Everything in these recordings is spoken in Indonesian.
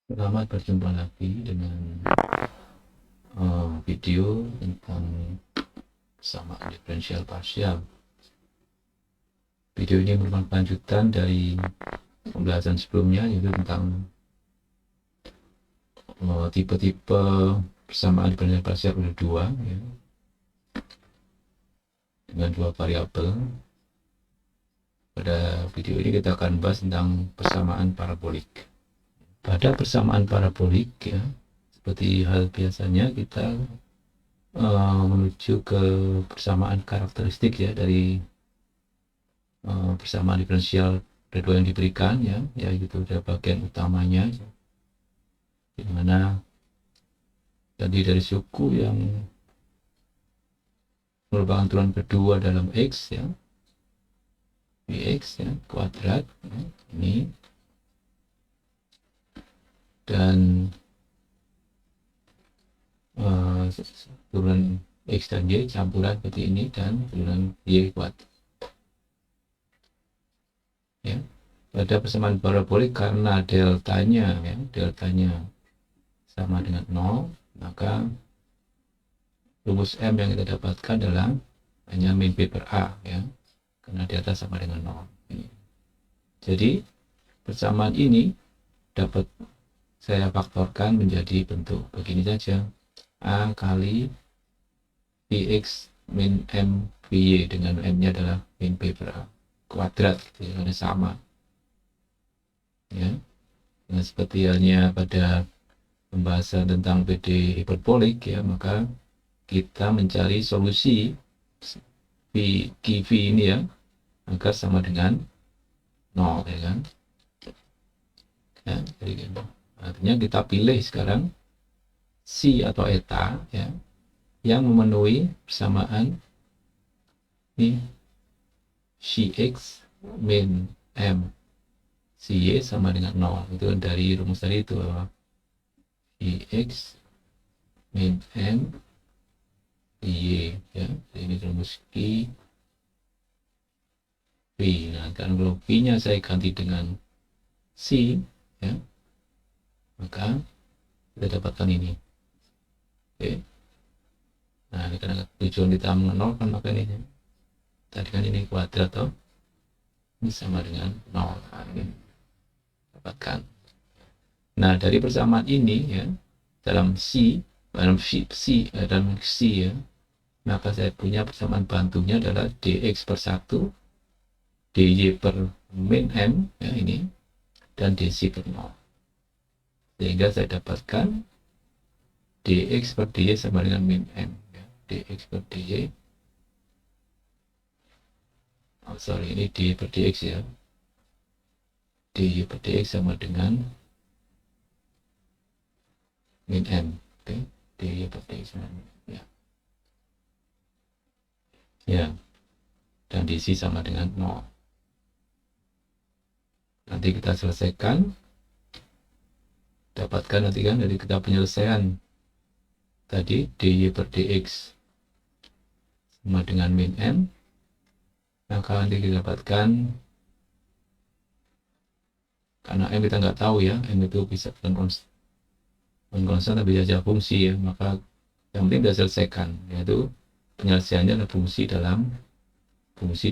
Selamat berjumpa lagi dengan video tentang persamaan diferensial parsial. Video ini merupakan lanjutan dari pembahasan sebelumnya, yaitu tentang tipe-tipe persamaan diferensial parsial pada dua, ya, dengan dua variabel. Pada video ini kita akan bahas tentang persamaan parabolik. Pada persamaan parabolik, ya, seperti hal biasanya kita menuju ke persamaan karakteristik, ya, dari persamaan diferensial dari dua yang diberikan, ya, yaitu ada bagian utamanya, di mana tadi dari suku yang merupakan turunan kedua dalam x, ya, bx, ya, kuadrat, ya, ini, dan turunan x dan y campuran seperti ini, dan turunan y kuadrat, ya. Pada persamaan parabolik, karena deltanya, ya, deltanya sama dengan 0, maka rumus M yang kita dapatkan adalah hanya min B per A, ya, karena di atas sama dengan 0. Jadi persamaan ini dapat saya faktorkan menjadi bentuk begini saja, A kali Bx min M By, dengan M nya adalah min B per A kuadrat, gitu, ya, karena sama, ya. Nah, seperti halnya pada pembahasan tentang PD hiperbolik, ya, maka kita mencari solusi QV ini, ya, agar sama dengan 0, ya kan, ya. Jadi artinya kita pilih sekarang C atau eta, ya, yang memenuhi persamaan ini Cx min M Cy sama dengan 0. Itu dari rumus tadi itu, Cx min M Cy, ya. Ini rumus Q V. Nah, kalau V nya saya ganti dengan C, ya, maka kita dapatkan ini. Oke. Nah, ini karena tujuan kita mengenolkan, maka ini tadi kan ini kuadrat, toh, ini sama dengan 0. Nah, ini dapatkan. Nah, dari persamaan ini, ya, dalam C, dalam C, ya, maka saya punya persamaan bantunya adalah dx per 1 dy per min M, ya, ini, dan dc per 0. Sehingga saya dapatkan dx per dy sama dengan min M, ya. Dx per dy, ini dy per dx, ya, dy per dx sama dengan min M. Oke, dy per dx sama min M, ya. Ya, dan dc sama dengan 0. Nanti kita selesaikan, dapatkan nanti kan dari kita penyelesaian tadi dy per dx sama dengan min M, maka nanti kita dapatkan, karena M kita nggak tahu, ya, M itu bisa konstan tapi saja fungsi, ya, maka yang penting kita selesaikan, yaitu penyelesaiannya adalah fungsi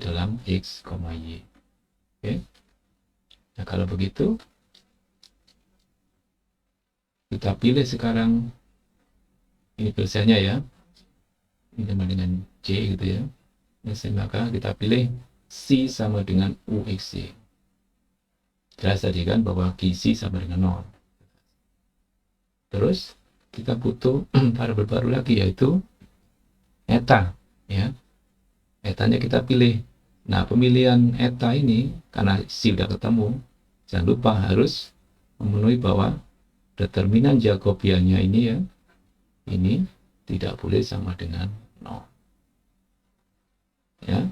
dalam x, y. Oke. Nah, kalau begitu kita pilih sekarang ini penyelesaiannya, ya, ini sama dengan C, gitu, ya. Maka kita pilih C sama dengan UXY. Jelas tadi kan bahwa QC sama dengan 0. Terus kita butuh variabel baru lagi, yaitu eta, ya. Etanya kita pilih. Nah, pemilihan eta ini karena C sudah ketemu, jangan lupa harus memenuhi bahwa determinan Jacobiannya ini, ya, ini tidak boleh sama dengan 0, ya.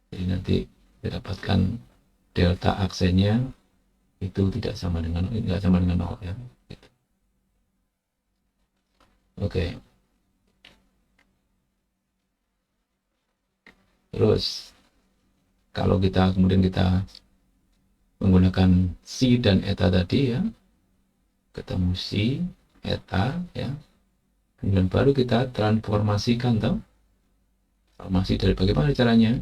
Jadi nanti kita dapatkan delta aksennya itu tidak sama dengan 0, ya. Oke. Terus kalau kita kemudian kita menggunakan si dan eta tadi ya, ketemu si, eta ya, kemudian baru kita transformasikan toh. Transformasi dari bagaimana caranya?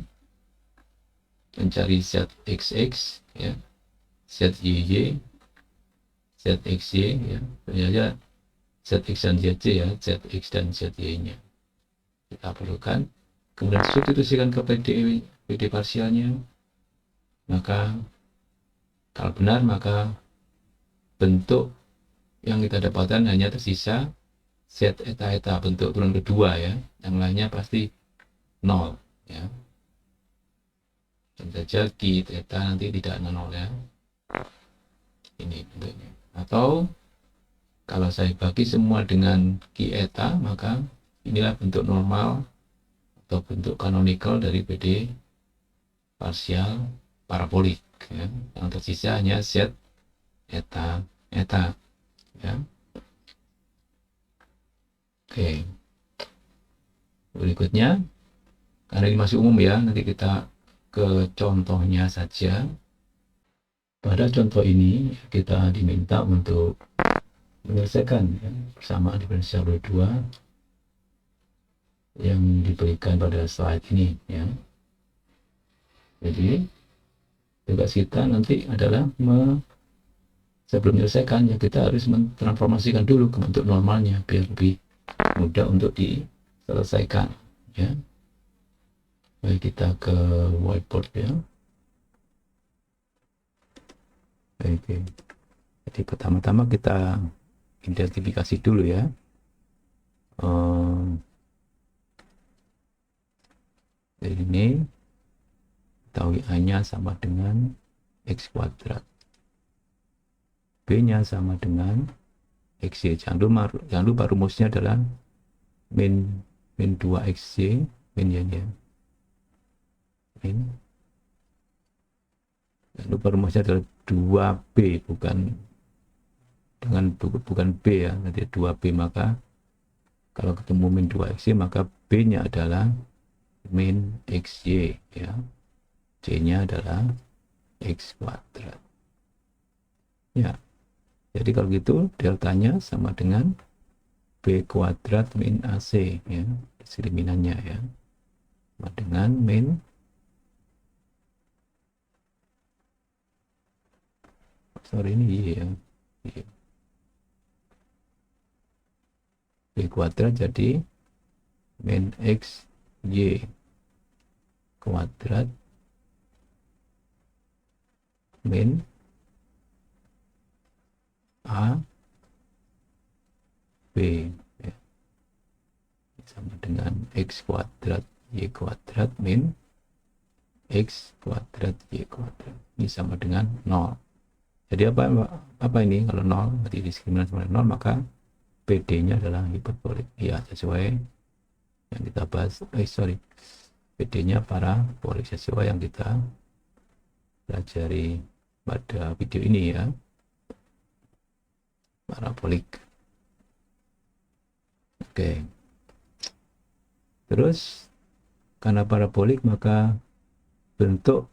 Mencari zat xx ya, zat yy, zat xy ya, ternyata zx dan zc ya, zx dan zy nya kita perlukan, kemudian substitusikan ke PD parsialnya, maka kalau benar maka bentuk yang kita dapatkan hanya tersisa z eta bentuk turun kedua ya, yang lainnya pasti nol ya. Dan saja Q theta nanti tidak nol ya, ini bentuknya. Atau kalau saya bagi semua dengan Q eta, maka inilah bentuk normal atau bentuk canonical dari PD parsial parabolik ya. Yang tersisa hanya z eta ya. Oke, berikutnya karena ini masih umum ya, nanti kita ke contohnya saja. Pada contoh ini kita diminta untuk menyelesaikan ya, persamaan diferensial kedua yang diberikan pada slide ini ya. Jadi tugas kita nanti adalah sebelum menyelesaikan ya, kita harus mentransformasikan dulu ke bentuk normalnya biar lebih mudah untuk diselesaikan ya. Baik, kita ke whiteboard ya. Oke. Jadi pertama-tama kita identifikasi dulu ya. Jadi ini tahu A-nya sama dengan X kuadrat, B-nya sama dengan XY. Jangan lupa rumusnya adalah min 2XY, min ya. Min. Jangan lupa rumusnya adalah 2B, bukan B ya, nanti 2B, maka kalau ketemu min 2XY maka B-nya adalah min XY ya. C-nya adalah X kuadrat. Ya. Jadi kalau gitu deltanya sama dengan B kuadrat min AC ya, diskriminan ya. Sama dengan min ini ya. B kuadrat jadi min X Y kuadrat min A B ya. Sama dengan X kuadrat Y kuadrat min X kuadrat Y kuadrat. Ini sama dengan 0. Jadi apa ini? Kalau 0 berarti diskriminan sama dengan 0, maka PD-nya adalah hiperbolik ya, sesuai yang kita bahas. PD-nya parabolik sesuai yang kita pelajari pada video ini ya, parabolik. Oke. Terus karena parabolik maka bentuk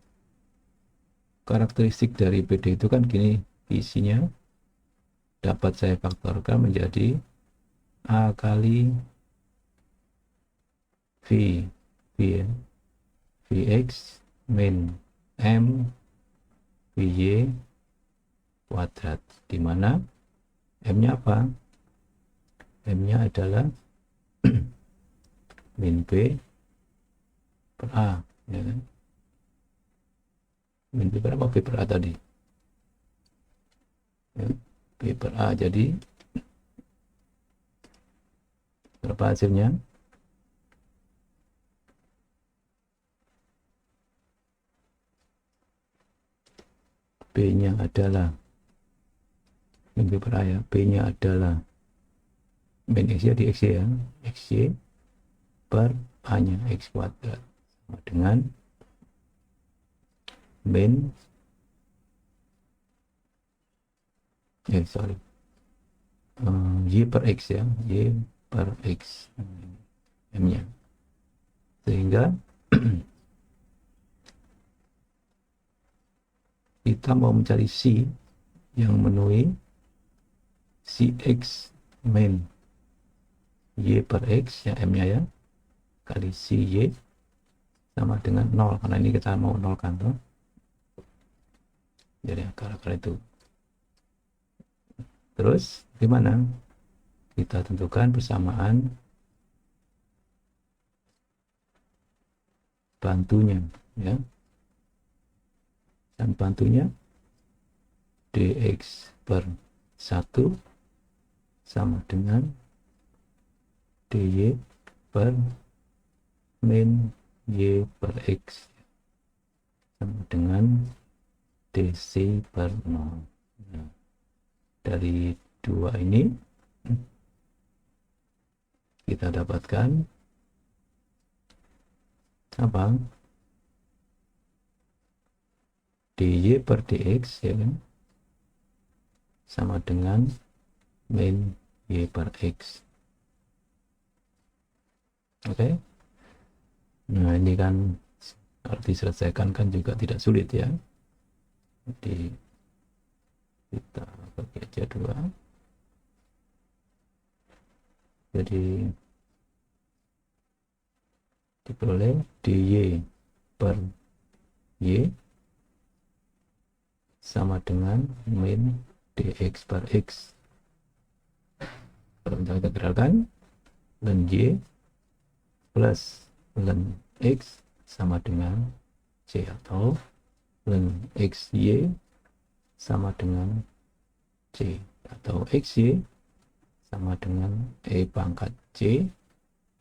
karakteristik dari PD itu kan gini, isinya dapat saya faktorkan menjadi A kali V ya, Vx min M Vy kuadrat, di mana M-nya apa? M-nya adalah min B per A ya kan? Min B per A, B per A tadi ya, B per A. Jadi berapa hasilnya? B-nya adalah min B per A ya, B-nya adalah min X ya, di X ya, XY per A-nya X kuadrat sama dengan min Y per X ya, Y per X M-nya, sehingga kita mau mencari C yang memenuhi Cx min Y per X, ya M nya ya, kali Cy sama dengan 0, karena ini kita mau nolkan tuh. Jadi akar itu. Terus gimana? Kita tentukan persamaan bantunya, ya. Dan bantunya dx per 1 sama dengan dy per min y per x sama dengan dc per 0. Nah, dari dua ini kita dapatkan apa? dy per dx, ya kan, sama dengan min y per x. Oke. Nah, ini kan kalau diselesaikan kan juga tidak sulit ya. Jadi kita bagi aja 2. Jadi diperoleh dy per y sama dengan min dx per x. Kalau kita integralkan, ln y plus ln x sama dengan c, atau ln xy sama dengan c, atau xy sama dengan e pangkat c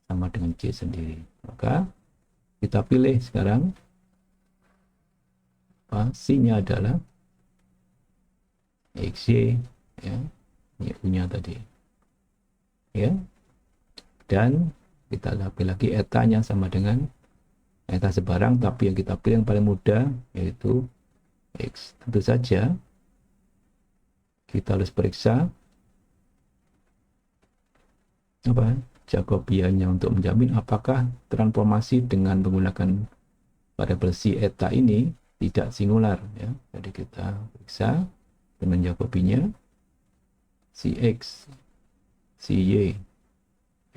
sama dengan c sendiri. Maka kita pilih sekarang C-nya adalah xy, ya, y-nya tadi, ya, dan kita lagi etanya sama dengan eta sebarang, tapi yang kita pilih yang paling mudah yaitu x. Tentu saja kita harus periksa apa Jacobiannya untuk menjamin apakah transformasi dengan menggunakan variabel c eta ini tidak singular, ya. Jadi kita periksa dengan Jacobinya Cx, Cy,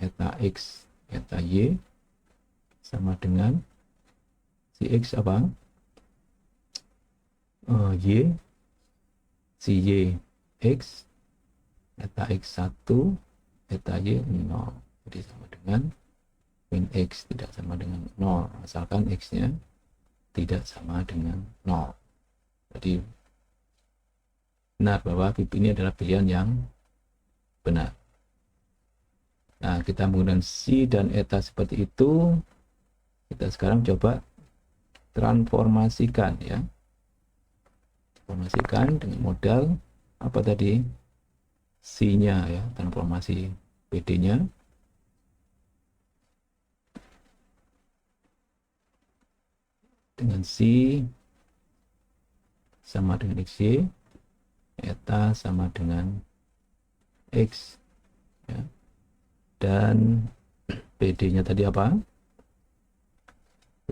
eta x, eta y sama dengan Cx apa? Y, Cy x, eta x1, eta y 0. Jadi sama dengan min x tidak sama dengan 0, asalkan x-nya tidak sama dengan 0. Jadi benar bahwa ini adalah pilihan yang benar. Nah, kita menggunakan C dan eta seperti itu. Kita sekarang coba transformasikan, ya. Transformasikan dengan modal apa tadi? C-nya, ya, transformasi PD-nya. Dengan C sama dengan XY, eta sama dengan X, ya. Dan PD-nya tadi apa?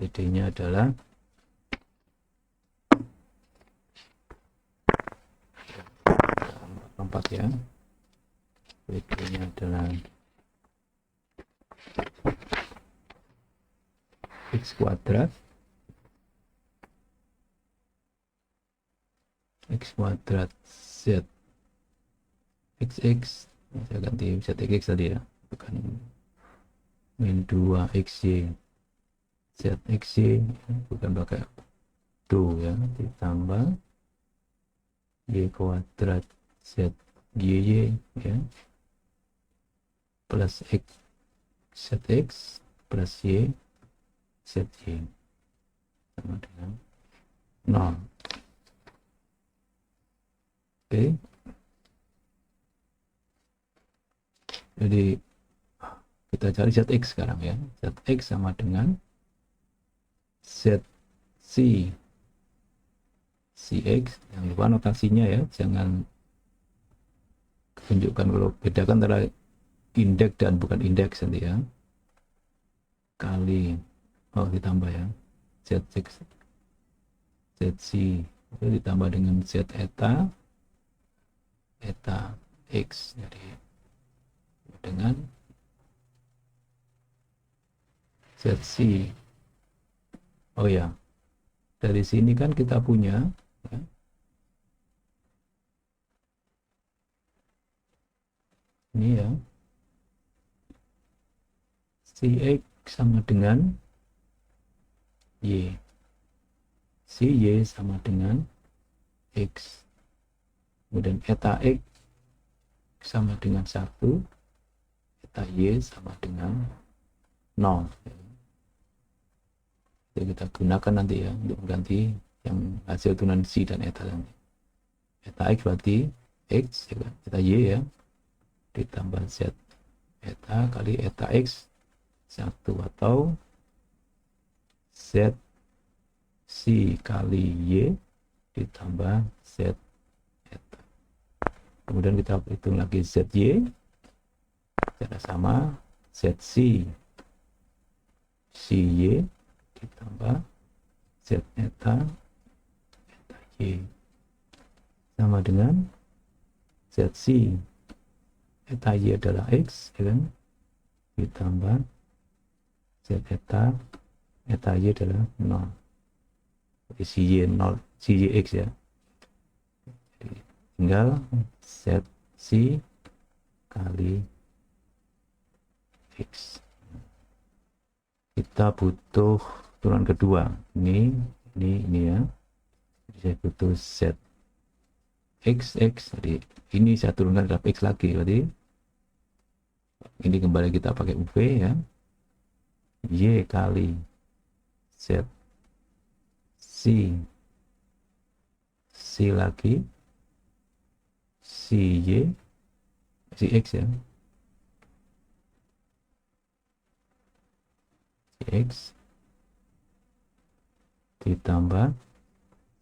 PD-nya adalah empat, ya. PD-nya adalah X kuadrat Z XX, saya ganti ZX tadi, ya, bukan min 2 XY ZXY, bukan pakai 2, ya, ditambah Y kuadrat ZGY, ya, plus X ZX plus Y ZY sama dengan 0. Oke. Jadi kita cari ZX sekarang, ya. ZX sama dengan ZC CX, yang lupa notasinya, ya, jangan tunjukkan kalau bedakan antara indeks dan bukan indeks nanti, ya, kali ditambah, ya, ZX ZC itu ditambah dengan z eta x, jadi dengan zc. Oh ya, dari sini kan kita punya ya, ini ya, si x sama dengan y, si y sama dengan x, kemudian eta x sama dengan 1, eta y sama dengan 0. Jadi kita gunakan nanti ya untuk mengganti yang hasil turunan si dan eta nanti. Eta x berarti x ya kan? Eta y ya ditambah z eta kali eta x 1 atau z si kali y ditambah z eta. Kemudian kita hitung lagi zy cara sama zc si y ditambah z eta y sama dengan zc eta y adalah x ya kan, ditambah z eta y adalah 0. Jadi si y 0, si y x ya. Jadi tinggal zc kali x. Kita butuh turunan kedua. Ini ya. Jadi saya butuh z x. Jadi ini saya turunkan dalam x lagi. Berarti ini kembali kita pakai UV ya. Y kali z si lagi si y si x ya. X ditambah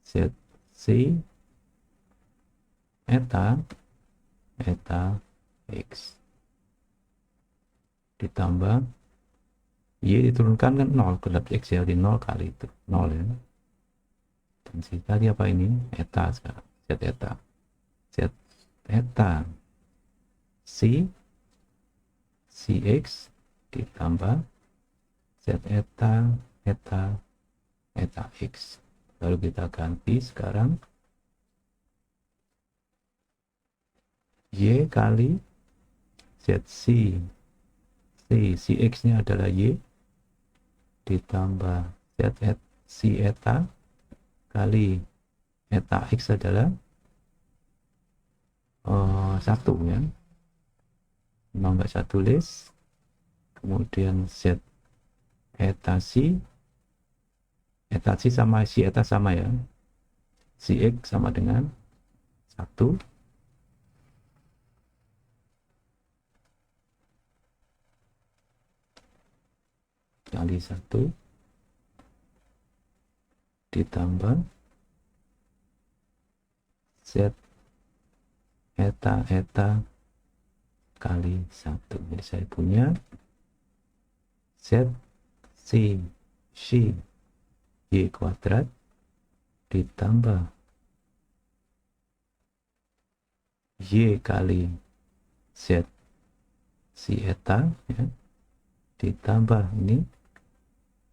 zc eta x ditambah y diturunkan kan 0 ke dalam x ya, di 0 kali itu 0 ya. Dan si tadi apa ini eta sekarang z eta si x ditambah z eta x. Lalu kita ganti sekarang y kali zc si x nya adalah y ditambah si eta kali eta x adalah 1 ya, 0 enggak 1 tulis, kemudian z eta si sama si eta sama ya, si x sama dengan 1 kali 1 ditambah z eta kali 1. Jadi saya punya z si y kuadrat ditambah y kali z si eta ya, ditambah ini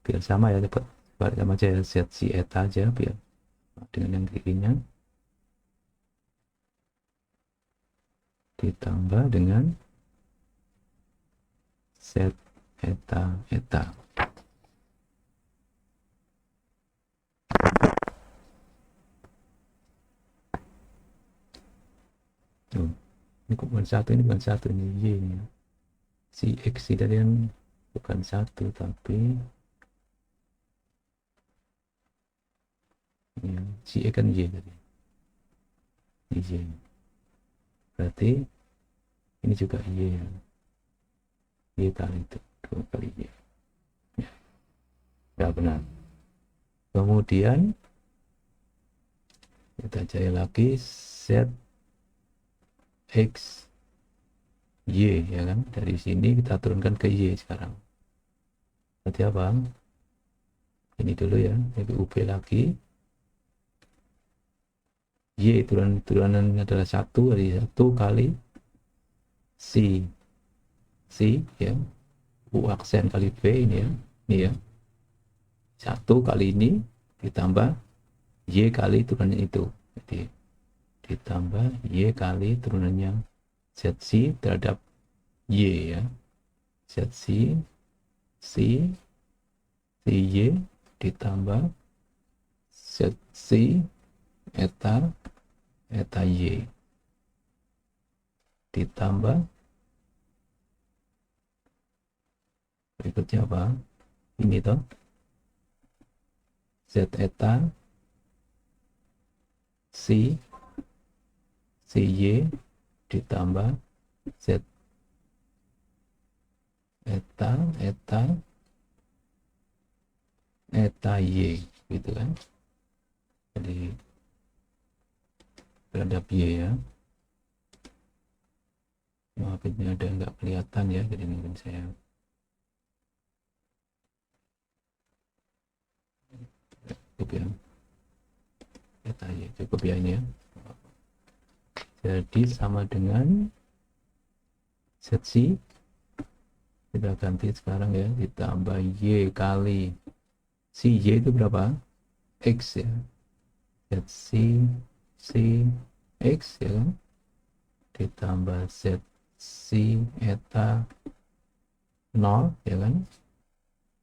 biar sama ya, dapat sama aja ya, z si eta aja biar dengan yang kirinya ditambah dengan z eta. Ini bukan satu, ini bukan satu, ini y nya. Si x tadi kan bukan 1 tapi ya, si x kan y tadi. Ini y. Berarti ini juga y ya. Y kali itu 2 kali y. Ya benar. Kemudian kita cari lagi z x y ya kan, dari sini kita turunkan ke y sekarang. Berarti apa? Ini dulu ya, jadi UB lagi Y turunan adalah 1, jadi 1 kali si ya, U aksen kali V ini ya, 1 kali ini ditambah Y kali turunan itu, jadi ditambah Y kali turunannya ZC terhadap Y ya, ZC Y ditambah ZC eta Y ditambah berikutnya apa? Ini toh Z eta Y ditambah Z eta Y gitu kan. Jadi terhadap Y ya. Maaf ini ada nggak kelihatan ya, jadi mungkin saya cukup ya, eta Y cukup ya ini ya. Jadi sama dengan ZC, kita ganti sekarang ya, ditambah Y kali si Y itu berapa? X ya, ZC X ya kan, ditambah ZC eta 0 ya kan,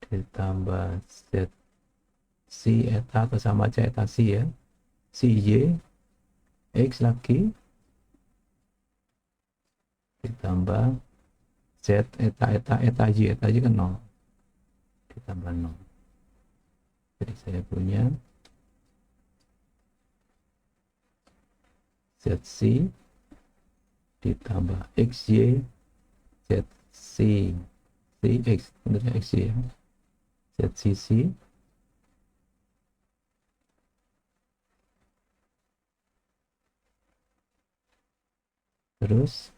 ditambah ZC eta atau sama aja eta si ya, si Y X lagi ditambah Z eta Y kan 0 ditambah 0. Jadi saya punya ZC ditambah XY ZC X benarnya XY ya, ZCC terus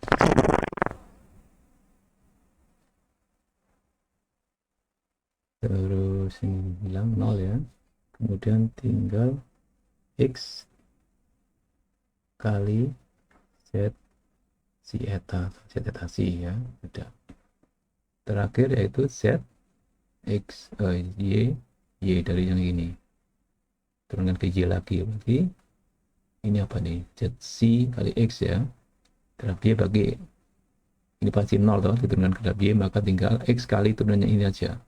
ini hilang 0 ya, kemudian tinggal X kali Z si eta si ya, udah. Terakhir yaitu Z X Y dari yang ini turunkan ke Y lagi, berarti ini apa nih, ZC kali X ya, terhadap Y bagi ini pasti 0 toh, diturunkan ke Y, maka tinggal X kali turunannya ini aja,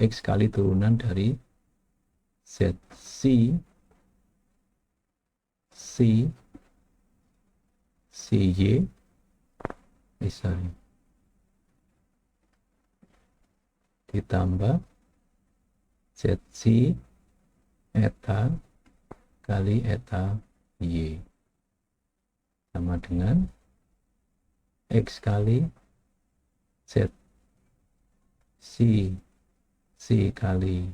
X kali turunan dari ZC Y misalnya ditambah ZC eta kali eta Y sama dengan X kali C kali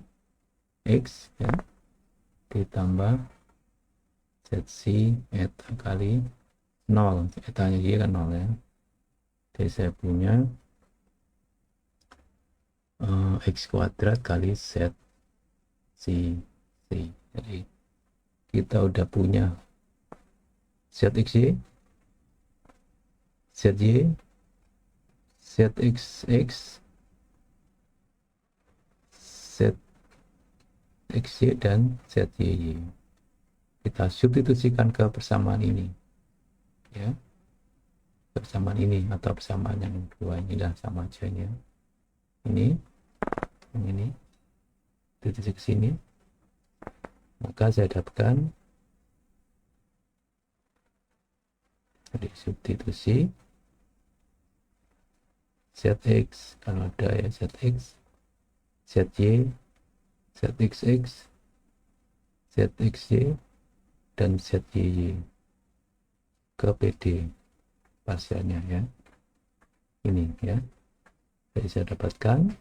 X ya, ditambah ZC eta kali 0, etanya Y kan 0 ya. Jadi saya punya X kuadrat kali ZC. Jadi kita udah punya ZXY, ZY, ZXX, ZXY dan ZYY. Kita substitusikan ke persamaan ini ya, persamaan ini atau persamaan yang dua ini dah sama aja ya. Ini yang ini titik ke sini, maka saya dapatkan dari substitusi ZX kalau ada ya, ZX, ZY, ZXX, ZXY dan ZYY ke PD pasiennya ya, ini ya. Jadi saya dapatkan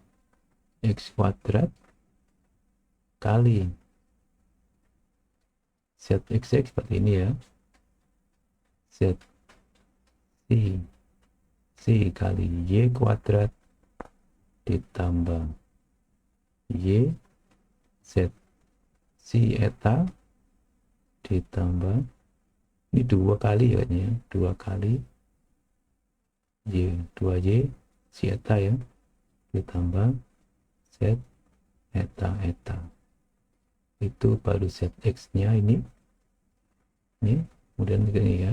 X kuadrat kali ZXX seperti ini ya, C kali Y kuadrat ditambah Y Z C eta ditambah Ini 2 kali ya, 2 kali Y, 2Y si eta ya, ditambah Z eta. Itu baru ZX nya ini, kemudian ini ya,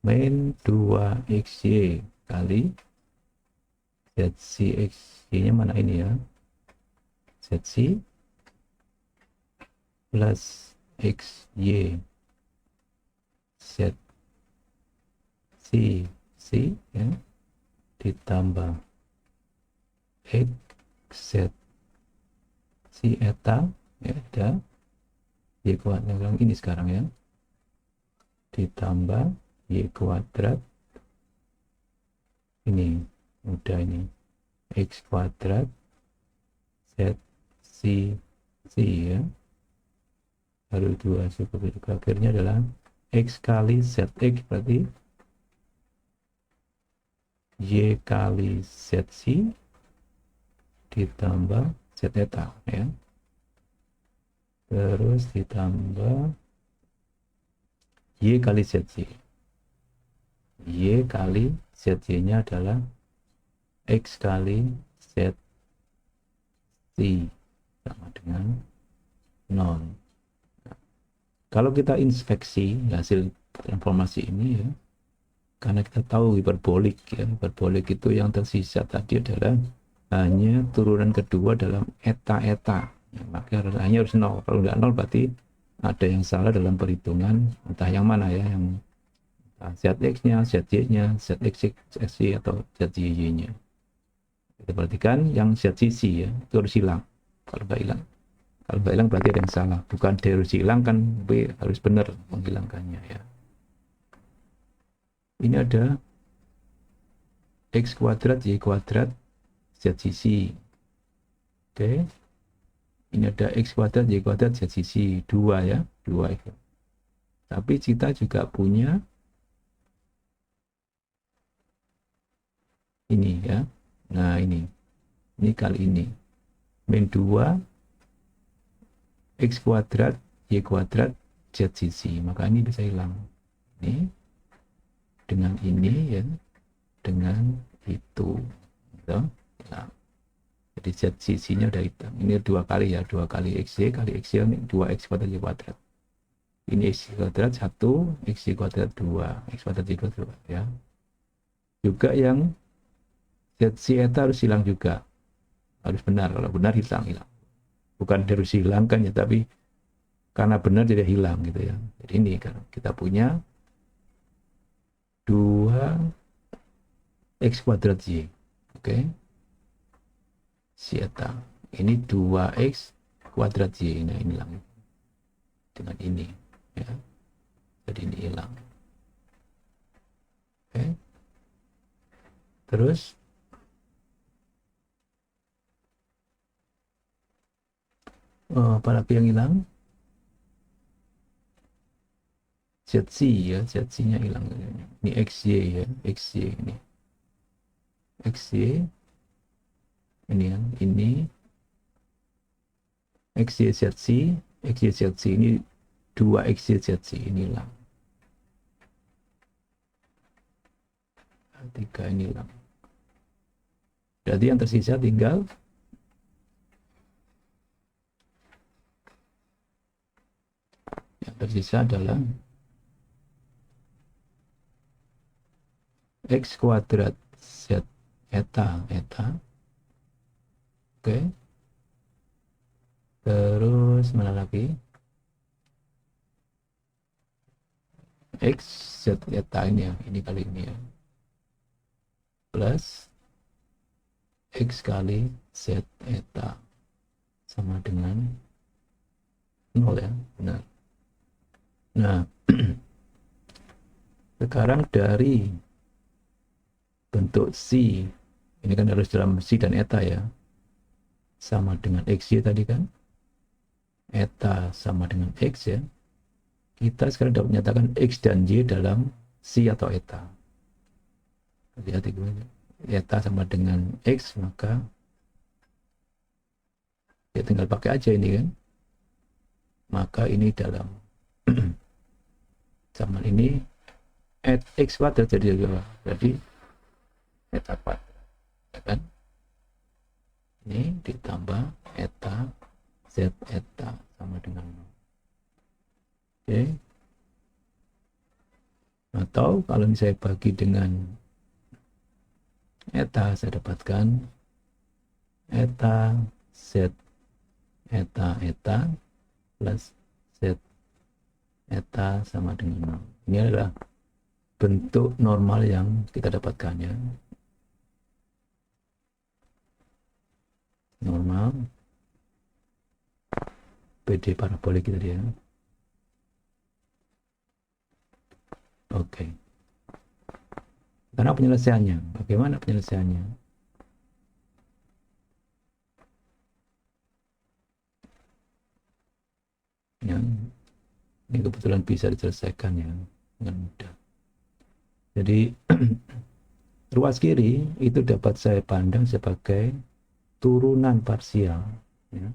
min 2XY kali ZCXY nya mana ini ya, ZC plus XY ZCC ya, ditambah X Z si eta ya, ada Y kuadrat ini sekarang ya, ditambah Y kuadrat ini udah ini X kuadrat Z C ya, lalu 2 cukup, itu akhirnya adalah X kali ZX berarti Y kali ZC ditambah Z eta ya, terus ditambah Y kali ZC. Y kali ZC nya adalah X kali ZC sama dengan 0. Nah, kalau kita inspeksi hasil transformasi ini ya, karena kita tahu hiperbolik ya, hiperbolik itu yang tersisa tadi adalah hanya turunan kedua dalam eta ya, maka hanya harus 0. Kalau nggak 0 berarti ada yang salah dalam perhitungan, entah yang mana ya, yang ZX nya, ZY nya, ZXY atau ZY nya. Kita perhatikan yang ZCC ya, itu harus hilang. Kalau nggak hilang berarti ada yang salah, bukan D harus hilang kan, B harus benar menghilangkannya ya. Ini ada X kuadrat Y kuadrat ZCC. Oke. Ini ada X kuadrat Y kuadrat ZCC 2 ya, 2 itu. Tapi kita juga punya ini ya. Nah, ini kali ini min 2 X kuadrat Y kuadrat ZCC, maka ini bisa hilang. Ini dengan ini ya, dengan itu gitu. Nah, jadi ZCC nya udah hitam. Ini 2 kali ya, 2 kali XY kali XY, ini 2X kuadrat Y kuadrat. Ini X kuadrat 1, XY kuadrat 2, X kuadrat Y kuadrat 2 ya. Juga yang ZC eta harus hilang juga, harus benar. Kalau benar hilang. Bukan harus hilangkan ya, tapi karena benar jadi hilang gitu ya. Jadi ini kan kita punya 2 X kuadrat Y, oke, si eta. Ini 2X kuadrat Y, nah ini hilang dengan ini ya, jadi ini hilang. Oke, terus apalagi yang hilang? ZC ya, ZC nya hilang. Ini XY ya, XY ini XY ini kan, ini XY ZC, XY ZC ini 2 XY ZC ini hilang, 3 ini hilang. Jadi yang tersisa tinggal adalah X kuadrat Z eta. Oke. Terus mana lagi? X Z eta ini ya, ini kali ini ya. Plus X kali Z eta sama dengan 0 ya, benar. Nah, sekarang dari bentuk C, ini kan harus dalam C dan eta ya, sama dengan XY tadi kan, eta sama dengan X ya, kita sekarang dapat menyatakan X dan Y dalam C atau eta. Lihat itu, eta sama dengan X, maka ya tinggal pakai aja ini kan, maka ini dalam sama ini x kuadrat jadi eta kuadrat, ya kan? Ini ditambah eta z eta sama dengan 0. Oke. Atau kalau misalnya bagi dengan eta, saya dapatkan eta z eta eta plus z eta sama dengan 0. Ini adalah bentuk normal yang kita dapatkan, ya. Normal PD parabolik kita dia. Oke. Karena penyelesaiannya, bagaimana penyelesaiannya? Ya, ini kebetulan bisa diselesaikan ya dengan mudah. Jadi ruas kiri itu dapat saya pandang sebagai turunan parsial, ya,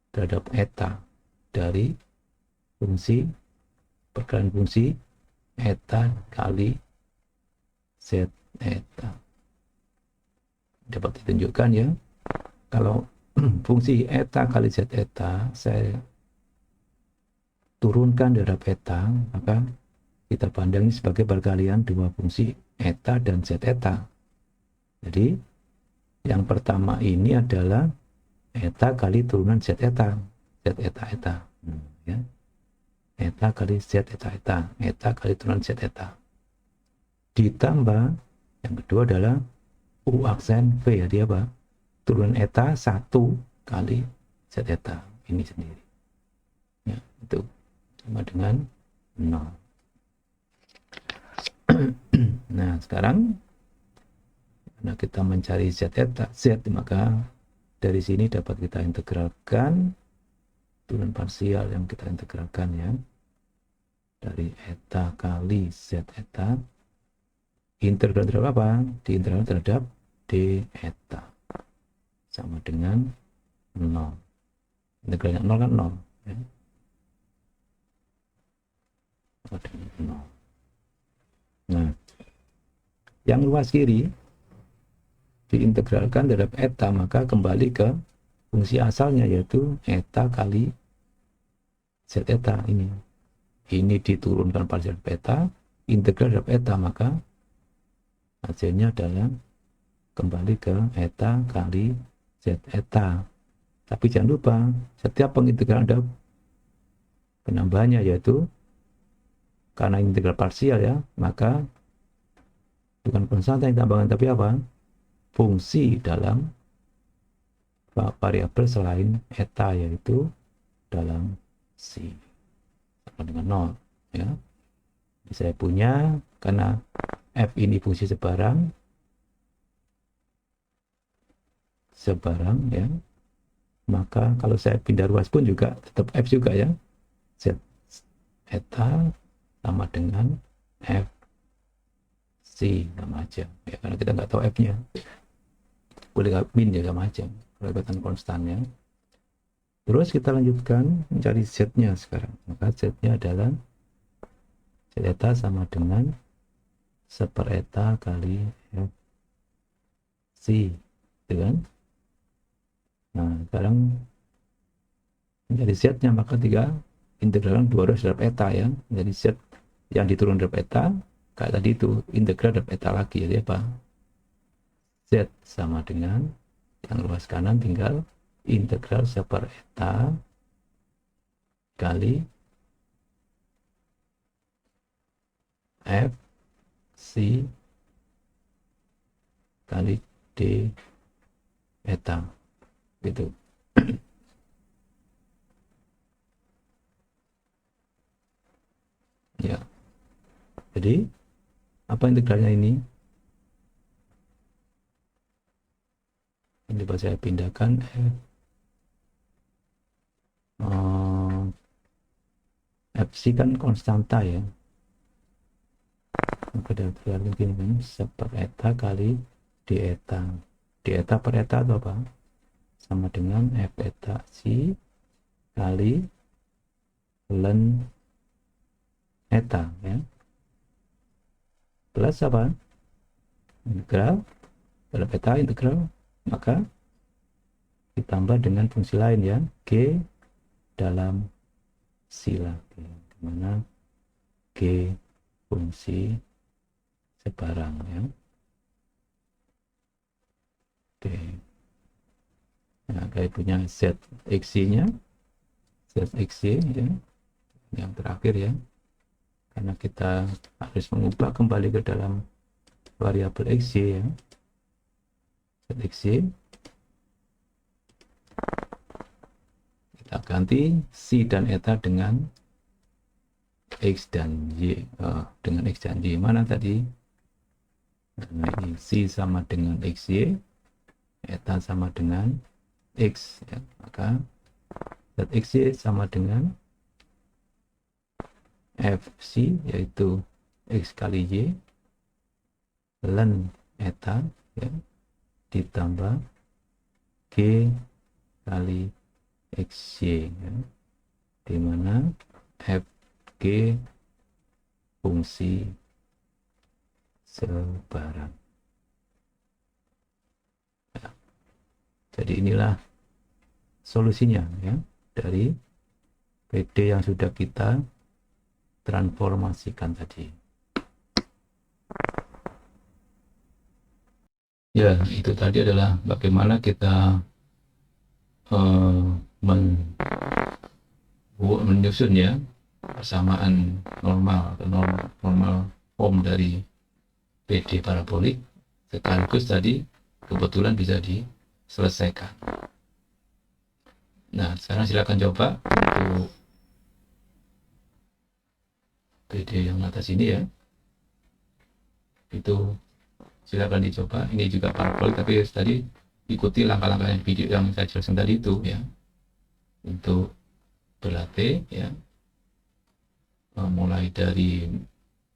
terhadap eta dari fungsi perkalian fungsi eta kali z eta. Dapat ditunjukkan ya, kalau fungsi eta kali z eta saya turunkan terhadap eta, maka kita pandang ini sebagai perkalian dua fungsi eta dan z eta. Jadi yang pertama ini adalah eta kali turunan z eta, ya. Eta kali z eta kali turunan z eta. Ditambah yang kedua adalah u aksen v, ya, dia apa? Turunan eta 1 kali z eta ini sendiri. Ya, itu sama dengan 0. Nah, sekarang karena kita mencari z eta, maka dari sini dapat kita integralkan turunan parsial yang kita integralkan, ya, dari eta kali z eta. Integral terhadap apa? Diintegral terhadap d eta sama dengan 0. Integralnya 0 kan 0, ya. Sama dengan 0. Nah, yang luas kiri diintegralkan terhadap eta, maka kembali ke fungsi asalnya, yaitu eta kali z eta ini. Ini diturunkan parsial eta, integral terhadap eta, maka hasilnya adalah kembali ke eta kali z eta. Tapi jangan lupa, setiap pengintegralan ada penambahannya, yaitu karena integral parsial, ya, maka bukan konstanta yang tambahkan, tapi apa? Fungsi dalam variabel selain eta, yaitu dalam C sama dengan 0, ya. Jadi saya punya, karena f ini fungsi sebarang, ya, maka kalau saya pindah ruas pun juga tetap f juga, ya. Z eta sama dengan f C, sama aja, ya, karena kita nggak tahu f-nya. Boleh min ya, sama aja, kelebatan konstannya. Terus kita lanjutkan mencari z-nya sekarang. Maka z-nya adalah z eta sama dengan 1 eta kali f C, gitu kan? Nah, sekarang menjadi z-nya, maka integralkan 2 terhadap eta, ya. Jadi z yang diturun terhadap eta, kayak tadi itu integral terhadap eta lagi, jadi apa? Z sama dengan yang luas kanan tinggal integral 1 eta kali f C kali d eta, gitu. Ya, jadi apa integralnya ini? Ini saya pindahkan fc kan konstanta, ya. Maka dari begini kan 1 eta kali d eta. D eta per eta atau apa? Sama dengan f eta c kali ln eta ya, plus apa, integral terhadap eta integral, maka ditambah dengan fungsi lain ya, G dalam sila G, dimana G fungsi sebarang ya. Oke. Nah, kayak punya ZXY-nya, ZXY ya, yang terakhir ya, karena kita harus mengubah kembali ke dalam variabel XY ya, ZXY, kita ganti C dan eta dengan X dan Y, dengan X dan Y, mana tadi? Karena ini C sama dengan XY, eta sama dengan X ya, maka ZXY sama dengan FC, yaitu X kali Y ln eta ya, ditambah G kali XY ya, dimana FG fungsi sebarang ya. Jadi inilah solusinya ya, dari PD yang sudah kita transformasikan tadi. Ya, itu tadi adalah bagaimana kita menyusun ya persamaan normal atau normal form dari PD parabolik, sekaligus tadi kebetulan bisa diselesaikan. Nah, sekarang silakan coba untuk PD yang atas ini ya, itu silakan dicoba. Ini juga parabolik, tapi tadi ikuti langkah-langkah yang video yang saya jelaskan tadi itu ya, untuk berlatih ya, mulai dari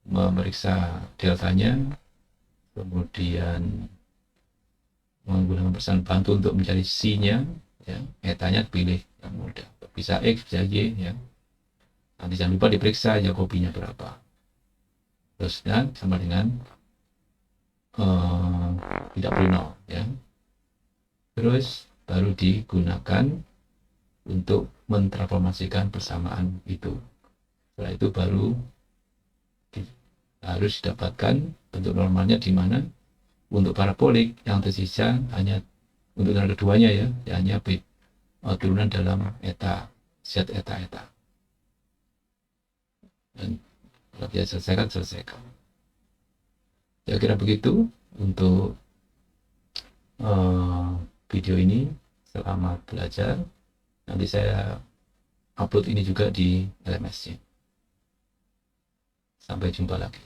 memeriksa deltanya, kemudian menggunakan persamaan bantu untuk mencari C-nya ya, etanya pilih yang mudah, bisa X bisa Y ya. Nanti jangan lupa diperiksa Jacobinya berapa, terus dan sama dengan tidak perlu nol ya, terus baru digunakan untuk mentransformasikan persamaan itu. Setelah itu baru harus didapatkan bentuk normalnya, di mana untuk parabolik yang tersisa hanya untuk yang keduanya ya, hanya turunan dalam eta, Z eta eta. Dan kalau bisa selesaikan. Saya kira begitu untuk video ini. Selamat belajar. Nanti saya upload ini juga di LMS-nya. Sampai jumpa lagi.